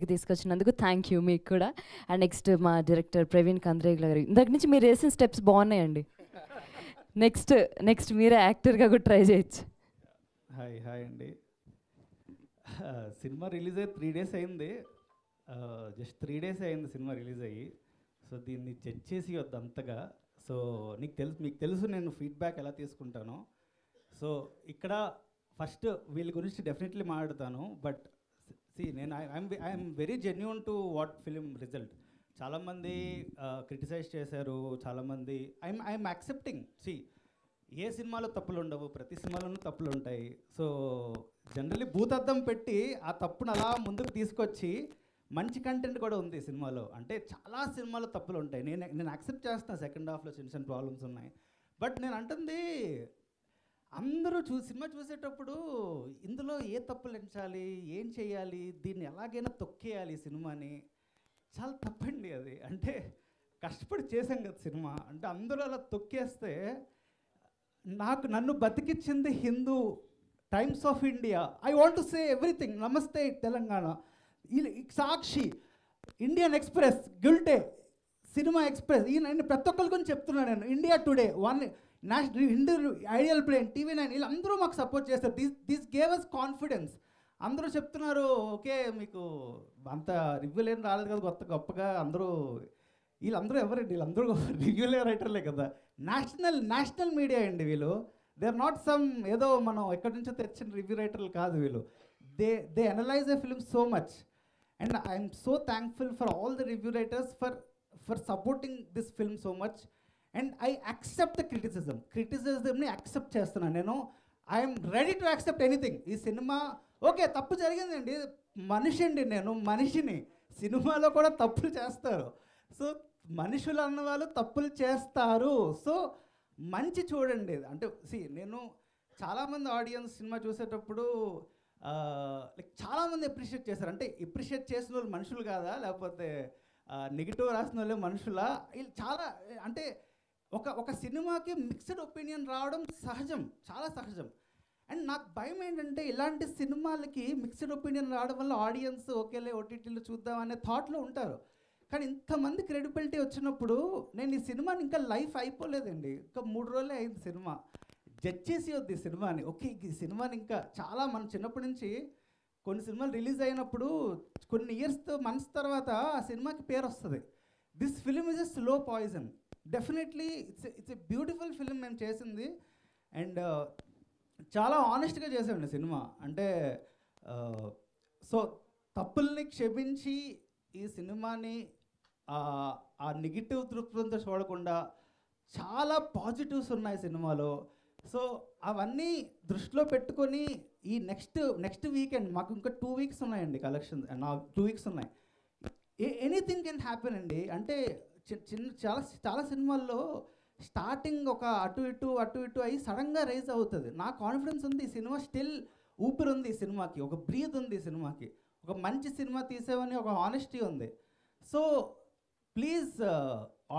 తీసుకొచ్చినందుకు thank you మీకు కూడా. And next మా డైరెక్టర్ ప్రవీణ్ కంద్రేగుల గారు, ఇందాక నుంచి మీరు వేసిన స్టెప్స్ బాగున్నాయండి. నెక్స్ట్ నెక్స్ట్ మీరే యాక్టర్గా కూడా ట్రై చేయొచ్చు. హాయ్ హాయ్ అండి. సినిమా రిలీజ్ అయ్యి 3 days అయింది. జస్ట్ 3 days అయింది సినిమా రిలీజ్ అయ్యి. సో దీన్ని జడ్జ్ చేసి వద్దు అంతగా. సో మీకు తెలుసు నేను ఫీడ్బ్యాక్ ఎలా తీసుకుంటానో. సో ఇక్కడ ఫస్ట్ వీళ్ళ గురించి డెఫినెట్లీ మాట్లాడతాను. బట్ నేను I'm very genuine to what film result. చాలామంది క్రిటిసైజ్ చేశారు, చాలామంది ఐఎమ్ యాక్సెప్టింగ్. ఏ సినిమాలో తప్పులు ఉండవు, ప్రతి సినిమాలోనూ తప్పులు ఉంటాయి. సో జనరల్లీ భూతద్దం పెట్టి ఆ తప్పును అలా ముందుకు తీసుకొచ్చి మంచి కంటెంట్ కూడా ఉంది సినిమాలో. అంటే చాలా సినిమాలో తప్పులు ఉంటాయి, నేను యాక్సెప్ట్ చేస్తాను. సెకండ్ హాఫ్లో చిన్న చిన్న ప్రాబ్లమ్స్ ఉన్నాయి. బట్ నేను అంటుంది అందరూ సినిమా చూసేటప్పుడు ఇందులో ఏ తప్పులు ఎంచాలి, ఏం చేయాలి, దీన్ని ఎలాగైనా తొక్కేయాలి సినిమాని, చాలా తప్పండి అది. అంటే కష్టపడి చేసాం కదా సినిమా, అంటే అందరూ అలా తొక్కేస్తే నన్ను బతికిచ్చింది Hindu, Times of India, I want to say everything, Namaste Telangana, Sakshi, Indian Express, Gulte, cinema Express, నేను ప్రతి ఒక్కరి గురించి చెప్తున్నాను. నేను India Today, national Hindu, Idlebrain, TV9, వీళ్ళందరూ మాకు సపోర్ట్ చేస్తారు. This gave us confidence. అందరూ చెప్తున్నారు ఓకే మీకు అంత రివ్యూలు ఏం రాలేదు కదా గొప్పగా. వీళ్ళందరూ ఎవరండి? వీళ్ళందరూ రివ్యూలే రైటర్లే కదా. నేషనల్ మీడియా అండి వీళ్ళు. దే ఆర్ నాట్ సమ్ ఏదో మనం ఎక్కడి నుంచో తెచ్చిన రివ్యూ రైటర్లు కాదు వీళ్ళు. They analyse a film so much. And I'm so thankful for all the review writers for supporting this film so much. And I accept the క్రిటిసిజంని యాక్సెప్ట్ చేస్తున్నాను నేను. I'm ready to accept anything. ఈ cinema okay తప్పు జరిగిందండి, మనిషి అండి, నేను మనిషిని, సినిమాలో కూడా తప్పులు చేస్తారు. సో మనుషులు అన్నవాళ్ళు తప్పులు చేస్తారు. సో మంచి చూడండి. అంటే నేను చాలామంది ఆడియన్స్ సినిమా చూసేటప్పుడు లైక్ చాలామంది అప్రిషియేట్ చేశారు. అంటే అప్రిషియేట్ చేసిన వాళ్ళు మనుషులు కాదా, లేకపోతే నెగిటివ్ రాసిన వాళ్ళే మనుషులా? వీళ్ళు చాలా అంటే ఒక సినిమాకి మిక్స్డ్ ఒపీనియన్ రావడం సహజం, చాలా సహజం. అండ్ నాకు భయం ఏంటంటే ఇలాంటి సినిమాలకి మిక్స్డ్ ఒపీనియన్ రావడం వల్ల ఆడియన్స్ ఓకేలే ఓటీటీలో చూద్దాం అనే థాట్లో ఉంటారు. కానీ ఇంతమంది క్రెడిబిలిటీ వచ్చినప్పుడు నేను ఈ సినిమాని ఇంకా లైఫ్ అయిపోలేదండి, ఇంకా 3 రోజులే అయింది సినిమా. జడ్జ్ చేసి వద్దు ఈ సినిమాని. ఓకే ఈ సినిమాని ఇంకా చాలా మన చిన్నప్పటి నుంచి కొన్ని సినిమాలు రిలీజ్ అయినప్పుడు కొన్ని మంత్స్ తర్వాత ఆ సినిమాకి పేరు వస్తుంది. This film is a slow poison. Definitely it's a beautiful film మేము చేసింది. అండ్ చాలా ఆనెస్ట్గా చేసామండి సినిమా. అంటే సో తప్పుల్ని క్షమించి ఈ సినిమాని ఆ నెగిటివ్ దృక్పథంతో చూడకుండా చాలా పాజిటివ్స్ ఉన్నాయి సినిమాలో. సో అవన్నీ దృష్టిలో పెట్టుకొని ఈ నెక్స్ట్ వీకెండ్ మాకు ఇంకా 2 weeks ఉన్నాయండి కలెక్షన్. 2 weeks ఉన్నాయి. ఎనీథింగ్ కెన్ హ్యాపెన్ అండి. అంటే చాలా సినిమాల్లో స్టార్టింగ్ ఒక అటు ఇటు అయ్యి సడన్గా రైజ్ అవుతుంది. నా కాన్ఫిడెన్స్ ఉంది ఈ సినిమా స్టిల్ ఊపిరి ఉంది, ఈ సినిమాకి ఒక బ్రీత్ ఉంది, ఈ సినిమాకి ఒక మంచి సినిమా తీసేవని ఒక ఆనెస్టీ ఉంది. సో ప్లీజ్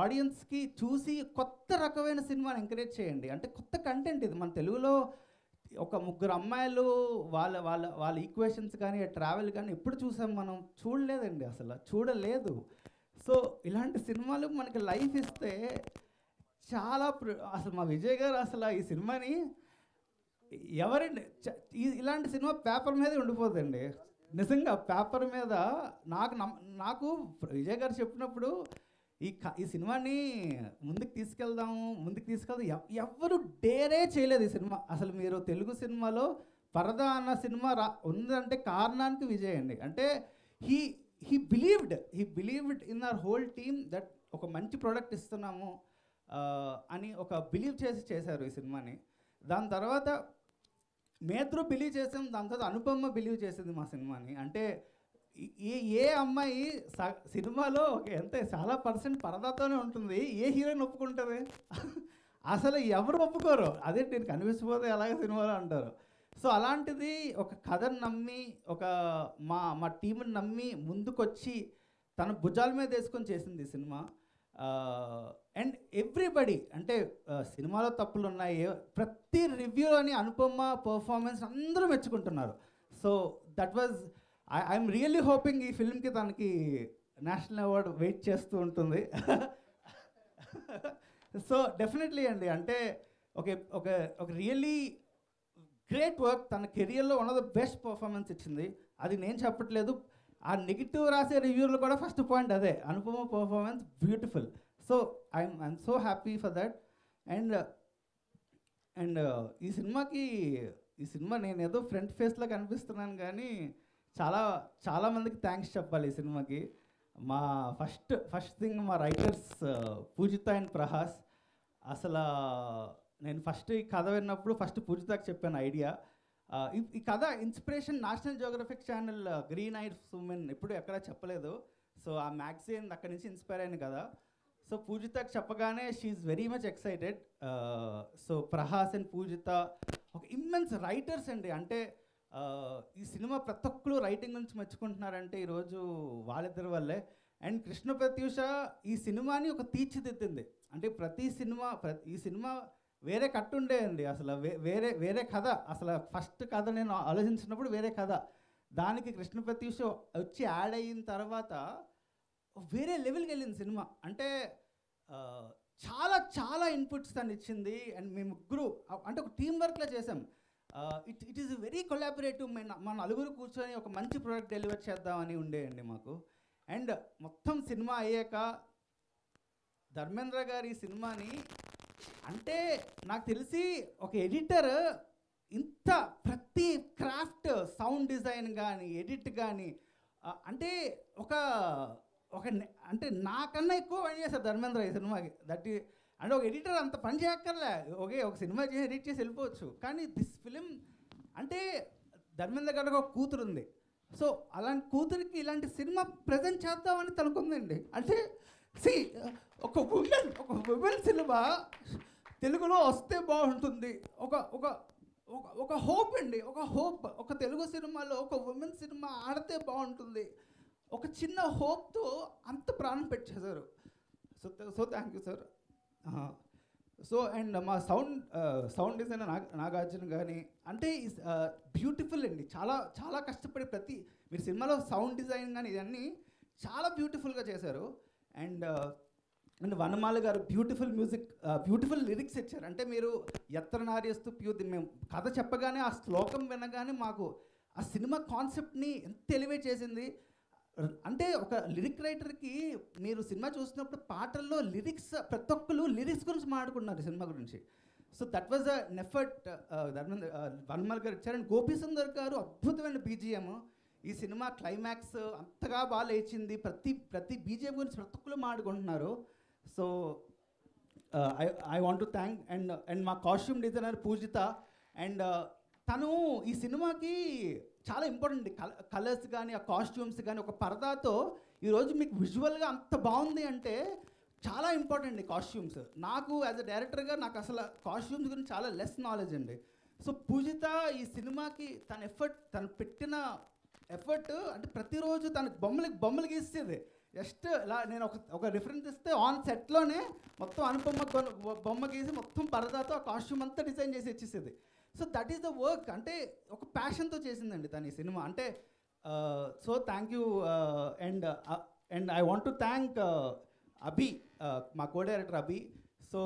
ఆడియన్స్కి చూసి కొత్త రకమైన సినిమాని ఎంకరేజ్ చేయండి. అంటే కొత్త కంటెంట్ ఇది. మన తెలుగులో ఒక 3 అమ్మాయిలు వాళ్ళ ఈక్వేషన్స్ కానీ ట్రావెల్ కానీ ఎప్పుడు చూసాం మనం? చూడలేదండి, అసలు చూడలేదు. సో ఇలాంటి సినిమాలు మనకి లైఫ్ ఇస్తే చాలా అసలు మా విజయ్ గారు అసలు ఈ సినిమాని ఎవరండి ఇలాంటి సినిమా పేపర్ మీదే ఉండిపోతుందండి నిజంగా. పేపర్ మీద నాకు విజయ్ గారు చెప్పినప్పుడు ఈ సినిమాని ముందుకు తీసుకెళ్దాం ఎవరు డేరే చేయలేదు ఈ సినిమా. అసలు మీరు తెలుగు సినిమాలో పరదా అన్న సినిమా ఉందంటే కారణానికి విజయ్ అండి. అంటే he believed in our whole team that ఒక మంచి ప్రోడక్ట్ ఇస్తున్నాము అని ఒక బిలీవ్ చేశారు ఈ సినిమాని. దాని తర్వాత మేత్రు బిలీవ్ చేసాం, దాని తర్వాత అనుపమ బిలీవ్ చేసింది మా సినిమాని. అంటే ఏ అమ్మాయి సినిమాలో చాలా % పరదాతోనే ఉంటుంది, ఏ హీరోయిన్ ఒప్పుకుంటుంది? అసలు ఎవరు ఒప్పుకోరు. అదే నేను కనిపిసిపోతే ఎలాగ సినిమాలో అంటారు. సో అలాంటిది ఒక కథను నమ్మి మా టీంని నమ్మి ముందుకొచ్చి తన భుజాల మీద వేసుకొని చేసింది ఈ సినిమా. అండ్ ఎవ్రీబడి అంటే సినిమాలో తప్పులు ఉన్నాయి, ప్రతి రివ్యూలోని అనుపమ పర్ఫార్మెన్స్ అందరూ మెచ్చుకుంటున్నారు. So that was I'm really hoping ఈ ఫిల్మ్కి తనకి నేషనల్ అవార్డు వెయిట్ చేస్తూ ఉంటుంది. సో డెఫినెట్లీ అండి, అంటే ఒక ఒక ఒక రియల్లీ గ్రేట్ వర్క్, తన కెరియర్లో one of the best performance ఇచ్చింది. అది నేను చెప్పట్లేదు, ఆ నెగిటివ్ రాసే రివ్యూలు కూడా ఫస్ట్ పాయింట్ అదే, Anupama performance beautiful. So I'm so happy for that. And ఈ సినిమా నేను ఏదో ఫ్రంట్ ఫేస్లో కనిపిస్తున్నాను కానీ చాలామందికి థ్యాంక్స్ చెప్పాలి ఈ సినిమాకి. మా ఫస్ట్ థింగ్ మా రైటర్స్ పూజిత అండ్ ప్రహాస్. అసలు నేను ఫస్ట్ ఈ కథ విన్నప్పుడు ఫస్ట్ పూజితకి చెప్పాను ఐడియా. ఈ కథ inspiration national geographic channel green ice women ఎప్పుడు ఎక్కడ చెప్పలేదు. సో ఆ మ్యాగజైన్ అక్కడి నుంచి ఇన్స్పైర్ అయింది కదా. సో పూజితకి చెప్పగానే she very much excited. So Prahas and Pujitha ఒక ఇమ్మెన్స్ రైటర్స్ అండి. అంటే ఈ సినిమా ప్రతి ఒక్కరు రైటింగ్ గురించి మెచ్చుకుంటున్నారంటే ఈరోజు వాళ్ళిద్దరి వల్లే. అండ్ కృష్ణ ప్రత్యూష ఈ సినిమాని ఒక తీర్చిదిద్దింది. అంటే ఈ సినిమా వేరే కట్టు ఉండేయండి, అసలు వేరే కథ. అసలు ఫస్ట్ కథ నేను ఆలోచించినప్పుడు వేరే కథ, దానికి కృష్ణ ప్రత్యూష వచ్చి యాడ్ అయిన తర్వాత వేరే లెవెల్కి వెళ్ళింది సినిమా. అంటే చాలా ఇన్పుట్స్ తను ఇచ్చింది. అండ్ మేము ముగ్గురు అంటే ఒక టీం వర్క్లో చేసాం. It is very collaborative. మన నలుగురు కూర్చొని ఒక మంచి ప్రోడక్ట్ డెలివర్ చేద్దామని ఉండేయండి మాకు. అండ్ మొత్తం సినిమా అయ్యాక ధర్మేంద్ర గారు ఈ సినిమాని, అంటే నాకు తెలిసి ఒక ఎడిటర్ ఇంత ప్రతి క్రాఫ్ట్, సౌండ్ డిజైన్ కానీ ఎడిట్ కానీ, అంటే అంటే నాకన్నా ఎక్కువ పని చేస్తారు ధర్మేంద్ర ఈ సినిమాకి. అంటే ఒక ఎడిటర్ అంత పని చేయక్కర్లే, ఒక సినిమా చేసి ఎడిట్ చేసి వెళ్ళిపోవచ్చు. కానీ దిస్ ఫిలిం అంటే ధర్మేంద్ర గారికి ఒక కూతురు ఉంది. సో అలాంటి కూతురికి ఇలాంటి సినిమా ప్రజెంట్ చేద్దామని తనకుందండి. అంటే ఒక ఉమెన్ సినిమా తెలుగులో వస్తే బాగుంటుంది, ఒక హోప్ అండి, ఒక తెలుగు సినిమాలో ఒక ఉమెన్ సినిమా ఆడితే బాగుంటుంది, ఒక చిన్న హోప్తో అంత ప్రాణం పెట్టేశారు. So thank you sir. So and మా సౌండ్ డిజైనర్ నాగార్జున కానీ, అంటే బ్యూటిఫుల్ అండి. చాలా కష్టపడి మీరు సినిమాలో సౌండ్ డిజైన్ కానీ ఇవన్నీ చాలా బ్యూటిఫుల్గా చేశారు. అండ్ వనమాల గారు బ్యూటిఫుల్ మ్యూజిక్, బ్యూటిఫుల్ లిరిక్స్ ఇచ్చారు. అంటే మీరు ఎత్ర నార్యస్తు మేము కథ చెప్పగానే ఆ శ్లోకం వినగానే మాకు ఆ సినిమా కాన్సెప్ట్ని ఎంత ఎలివేట్ చేసింది. అంటే ఒక లిరిక్ రైటర్కి మీరు సినిమా చూసినప్పుడు పాటల్లో లిరిక్స్, ప్రతి ఒక్కరు లిరిక్స్ గురించి మాట్లాడుకున్నారు సినిమా గురించి. So that was an effort Vanamala గారు ఇచ్చారు. అండ్ గోపీ సుందర్ గారు అద్భుతమైన బీజిఎం. ఈ సినిమా క్లైమాక్స్ అంతగా బాగా లేచింది. ప్రతి బీజిఎం గురించి ప్రతి ఒక్కరు మాట్లాడుకుంటున్నారు. So I want to thank and మా కాస్ట్యూమ్ డిజైనర్ పూజిత. అండ్ తను ఈ సినిమాకి చాలా ఇంపార్టెంట్. కలర్స్ కానీ ఆ కాస్ట్యూమ్స్ కానీ ఒక పరదాతో ఈరోజు మీకు విజువల్గా అంత బాగుంది అంటే చాలా ఇంపార్టెంట్ కాస్ట్యూమ్స్. నాకు యాజ్ అ డైరెక్టర్గా నాకు అసలు కాస్ట్యూమ్స్ గురించి చాలా లెస్ నాలెడ్జ్ అండి. సో పూజిత ఈ సినిమాకి తను పెట్టిన ఎఫర్ట్, అంటే ప్రతిరోజు తనకు బొమ్మలు గీసేది. జస్ట్ ఇలా నేను ఒక రిఫరెన్స్ ఇస్తే ఆన్ సెట్లోనే మొత్తం అనుపమ బొమ్మ గీసి మొత్తం పరదాతో ఆ కాస్ట్యూమ్ అంతా డిజైన్ చేసి ఇచ్చేసేది. So that is the work. అంటే ఒక ప్యాషన్తో చేసిందండి తను ఈ సినిమా. అంటే so thank you. And I want to thank Abhi, మా కో డైరెక్టర్ అభి. సో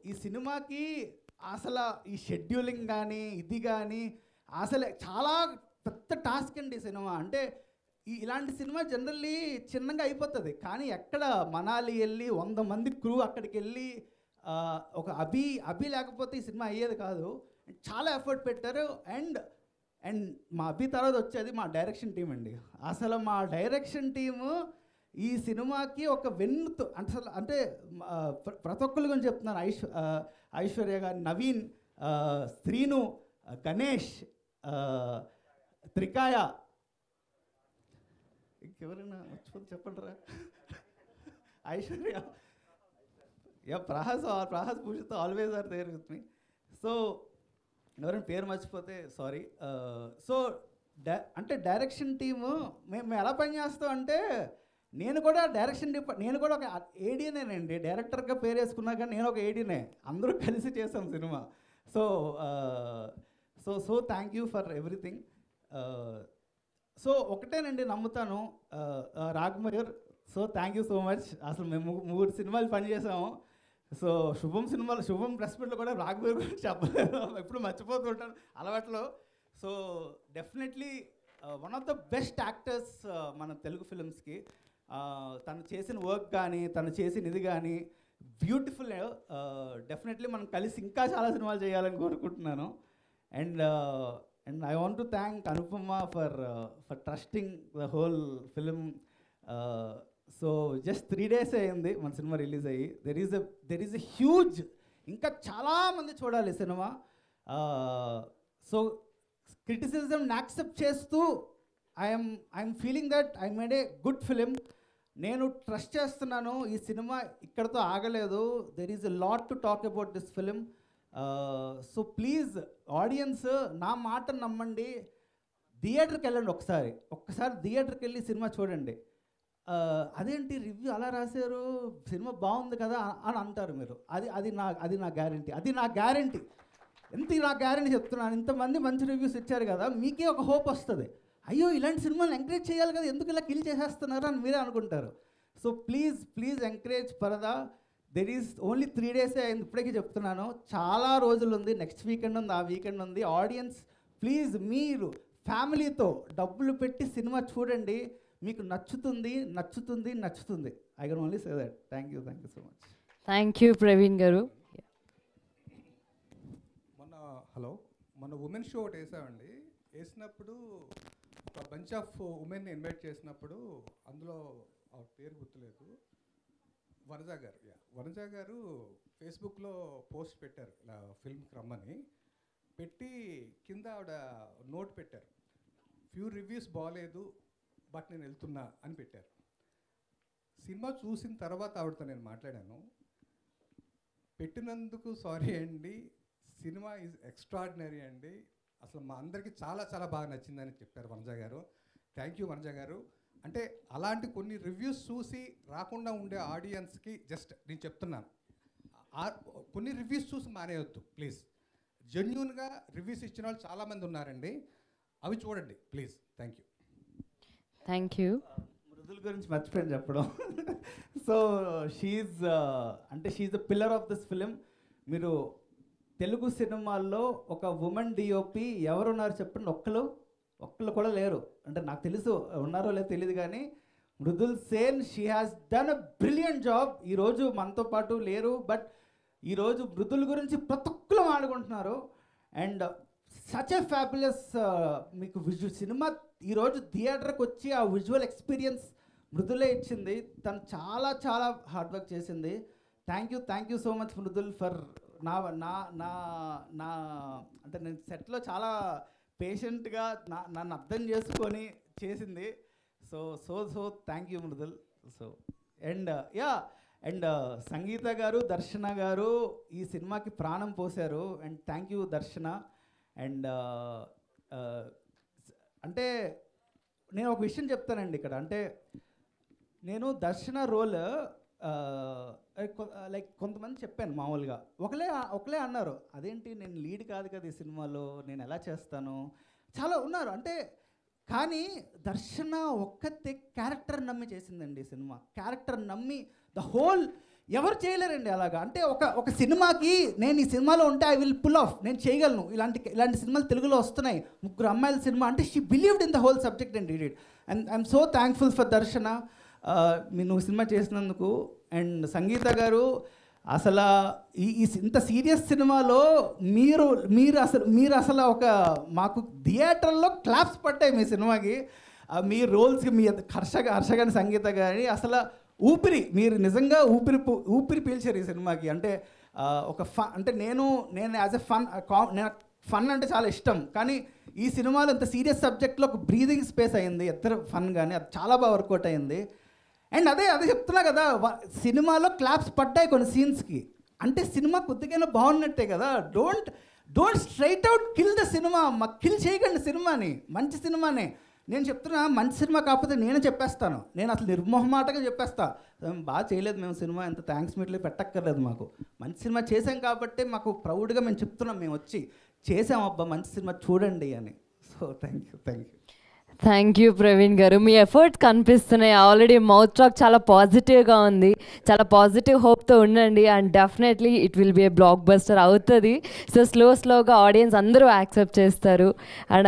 ఈ సినిమాకి అసలు ఈ షెడ్యూలింగ్ కానీ ఇది కానీ అసలు చాలా పెద్ద టాస్క్ అండి ఈ సినిమా. అంటే ఇలాంటి సినిమా జనరల్లీ చిన్నగా అయిపోతుంది, కానీ ఎక్కడ మనాలి వెళ్ళి 100 మంది క్రూ అక్కడికి వెళ్ళి ఒక అభి లేకపోతే ఈ సినిమా అయ్యేది కాదు. చాలా ఎఫర్ట్ పెట్టారు. అండ్ మా అభి తర్వాత వచ్చేది మా డైరెక్షన్ టీం అండి. అసలు మా డైరెక్షన్ టీము ఈ సినిమాకి ఒక వెన్నుతో అంటే ప్రతి ఒక్కరి గురించి చెప్తున్నాను. ఐశ్వర్య గారు, నవీన్, శ్రీను, గణేష్, త్రికాయ, ఇంకెవరైనా మర్చిపోతే చెప్పండి రా, Aishwarya, Prahas Pujitha always are there with me. So ఎవరైనా పేరు మర్చిపోతే సారీ. సో అంటే డైరెక్షన్ టీము మేము ఎలా పనిచేస్తాం అంటే, నేను కూడా ఒక ఏడీనేనండి. డైరెక్టర్గా పేరు వేసుకున్నా కానీ నేను ఒక ఏడీనే. అందరూ కలిసి చేసాం సినిమా. So thank you for everything. So ఒకటేనండి నమ్ముతాను, Raghamayur, so thank you so much. అసలు మేము 3 సినిమాలు పనిచేసాము. సో శుభం ప్రెస్ మీట్లో కూడా రాఘమయూర్ గురించి చెప్పలేదు, ఎప్పుడు మర్చిపోతుంటాను అలవాట్లో. So definitely one of the best actors మన తెలుగు ఫిలిమ్స్కి. తను చేసిన వర్క్ కానీ, తను చేసిన ఇది కానీ బ్యూటిఫుల్. డెఫినెట్లీ మనం కలిసి ఇంకా చాలా సినిమాలు చేయాలని కోరుకుంటున్నాను. And I want to thank Anupama for trusting the whole film. So just 3 days అయ్యింది మన సినిమా రిలీజ్ అయ్యి. there is a huge, ఇంకా చాలామంది చూడాలి సినిమా. సో క్రిటిసిజంని యాక్సెప్ట్ చేస్తూ I'm feeling that I made a good film. నేను trust చేస్తున్నాను ఈ సినిమా ఇక్కడతో ఆగలేదు. There is a lot to talk about this film. So please audience నా మాట నమ్మండి, థియేటర్కి వెళ్ళండి, ఒక్కసారి థియేటర్కి వెళ్ళి సినిమా చూడండి. అదేంటి రివ్యూ అలా రాశారు, సినిమా బాగుంది కదా అని అంటారు మీరు. అది నా గ్యారంటీ, నా గ్యారంటీ చెప్తున్నాను. ఇంతమంది మంచి రివ్యూస్ ఇచ్చారు కదా, మీకే ఒక హోప్ వస్తుంది. అయ్యో ఇలాంటి సినిమాలు ఎంకరేజ్ చేయాలి కదా, ఎందుకు ఇలా కిల్ చేసేస్తున్నారు అని మీరే అనుకుంటారు. సో ప్లీజ్ ఎంకరేజ్ పరదా. దెర్ ఈజ్ ఓన్లీ 3 days అయింది, ఇప్పటికీ చెప్తున్నాను. చాలా రోజులు ఉంది, నెక్స్ట్ వీకెండ్ ఉంది, ఆ వీకెండ్ ఉంది. ఆడియన్స్ ప్లీజ్ మీరు ఫ్యామిలీతో డబ్బులు పెట్టి సినిమా చూడండి, మీకు నచ్చుతుంది. I can only say that. Thank you so much. Thank you Praveen గారు. మొన్న ఉమెన్ షో ఒకటి వేసినప్పుడు ఒక బంచ్ ఆఫ్ ఉమెన్ని ఇన్వైట్ చేసినప్పుడు అందులో ఆ పేరు గుర్తులేదు, వనజ గారు ఫేస్బుక్లో పోస్ట్ పెట్టారు, ఇలా ఫిల్మ్కి రమ్మని పెట్టి కింద ఆవిడ నోట్ పెట్టారు, ఫ్యూ రివ్యూస్ బాగాలేదు బట్ నేను వెళ్తున్నా అని పెట్టారు. సినిమా చూసిన తర్వాత ఆవిడతో నేను మాట్లాడాను, పెట్టినందుకు సారీ అండి, సినిమా ఈజ్ ఎక్స్ట్రాడినరీ అండి, అసలు మా అందరికీ చాలా చాలా బాగా నచ్చిందని చెప్పారు వనజ గారు. థ్యాంక్ యూ వనజ గారు. అంటే అలాంటి కొన్ని రివ్యూస్ చూసి రాకుండా ఉండే ఆడియన్స్కి జస్ట్ నేను చెప్తున్నాను, కొన్ని రివ్యూస్ చూసి మానేయొద్దు ప్లీజ్. జెన్యూన్గా రివ్యూస్ ఇచ్చిన వాళ్ళు చాలామంది ఉన్నారండి, అవి చూడండి ప్లీజ్. Thank you. మృదుల్ గురించి మర్చిపోయాను చెప్పడం. So she the pillar of this film. మీరు తెలుగు సినిమాల్లో ఒక ఉమెన్ డిఓపి ఎవరున్నారు చెప్పండి? ఒక్కళ్ళు కూడా లేరు. అంటే నాకు తెలుసు ఉన్నారో లేదో తెలియదు, కానీ Mridul Sen, she has done a brilliant job. ఈరోజు మనతో పాటు లేరు, బట్ ఈరోజు మృదుల్ గురించి ప్రతి ఒక్కరు మాట్లాడుకుంటున్నారు. అండ్ సచ్ ఎ ఫ్యాబులస్ మీకు సినిమా ఈరోజు థియేటర్కి వచ్చి ఆ విజువల్ ఎక్స్పీరియన్స్ మృదులే ఇచ్చింది. తను చాలా చాలా హార్డ్ వర్క్ చేసింది. Thank you so much Mridul for నా అంటే నేను సెట్లో చాలా పేషెంట్గా నన్ను అర్థం చేసుకొని చేసింది. So thank you Mridul. So and Sangeetha గారు, దర్శన గారు ఈ సినిమాకి ప్రాణం పోశారు. And thank you Darshana. And అంటే నేను ఒక విషయం చెప్తానండి ఇక్కడ. అంటే నేను దర్శన రోల్ లైక్ కొంతమంది చెప్పాను మామూలుగా, ఒకలే అన్నారు, అదేంటి నేను లీడ్ కాదు కదా ఈ సినిమాలో, నేను ఎలా చేస్తాను, చాలా ఉన్నారు. అంటే కానీ దర్శన ఒక్కతే క్యారెక్టర్ నమ్మి చేసిందండి ఈ సినిమా. క్యారెక్టర్ నమ్మి ద హోల్ ఎవరు చేయలేరండి అలాగా. అంటే ఒక సినిమాకి నేను ఈ సినిమాలో ఉంటే ఐ విల్ పుల్ ఆఫ్, నేను చేయగలను. ఇలాంటి సినిమాలు తెలుగులో వస్తున్నాయి, 3 అమ్మాయిల సినిమా. అంటే she believed in the whole subject and did it. And I'm so thankful for దర్శన, నువ్వు సినిమా చేసినందుకు. అండ్ సంగీత గారు, అసలు ఇంత సీరియస్ సినిమాలో మీరు అసలు ఒక మాకు థియేటర్లో క్లాప్స్ పట్టాయి మీ సినిమాకి, మీ రోల్స్కి. మీ హర్ష గారి, సంగీత గారి అసలు మీరు నిజంగా ఊపిరి పీల్చారు ఈ సినిమాకి. అంటే ఒక అంటే నేను యాజ్ ఎ ఫన్ అంటే చాలా ఇష్టం, కానీ ఈ సినిమాలో ఇంత సీరియస్ సబ్జెక్ట్లో ఒక బ్రీదింగ్ స్పేస్ అయింది ఇద్దరు ఫన్, కానీ అది చాలా బాగా వర్కౌట్ అయింది. అండ్ అదే చెప్తున్నా కదా, సినిమాలో క్లాప్స్ పడ్డాయి కొన్ని సీన్స్కి. అంటే సినిమా కొద్దిగా బాగున్నట్టే కదా. Don't straight out kill the cinema. Kill చేయకండి సినిమాని, మంచి సినిమానే. నేను చెప్తున్నా, మంచి సినిమా కాకపోతే నేనే చెప్పేస్తాను, నేను అసలు నిర్మోహమాటగా చెప్పేస్తా, బాగా చేయలేదు మేము సినిమా, ఎంత థ్యాంక్స్ మీట్లు పెట్టక్కర్లేదు, మాకు మంచి సినిమా చేసాం కాబట్టి మాకు ప్రౌడ్గా మేము చెప్తున్నాం, మేము వచ్చి చేసాం అబ్బా మంచి సినిమా చూడండి అని. So thank you. Thank you Praveen గారు, మీ ఎఫర్ట్ కనిపిస్తున్నాయి. ఆల్రెడీ మౌత్ టాక్ చాలా పాజిటివ్గా ఉంది. చాలా పాజిటివ్ హోప్తో ఉండండి and definitely it will be A block buster అవుతుంది. సో స్లోగా ఆడియన్స్ అందరూ యాక్సెప్ట్ చేస్తారు అండ్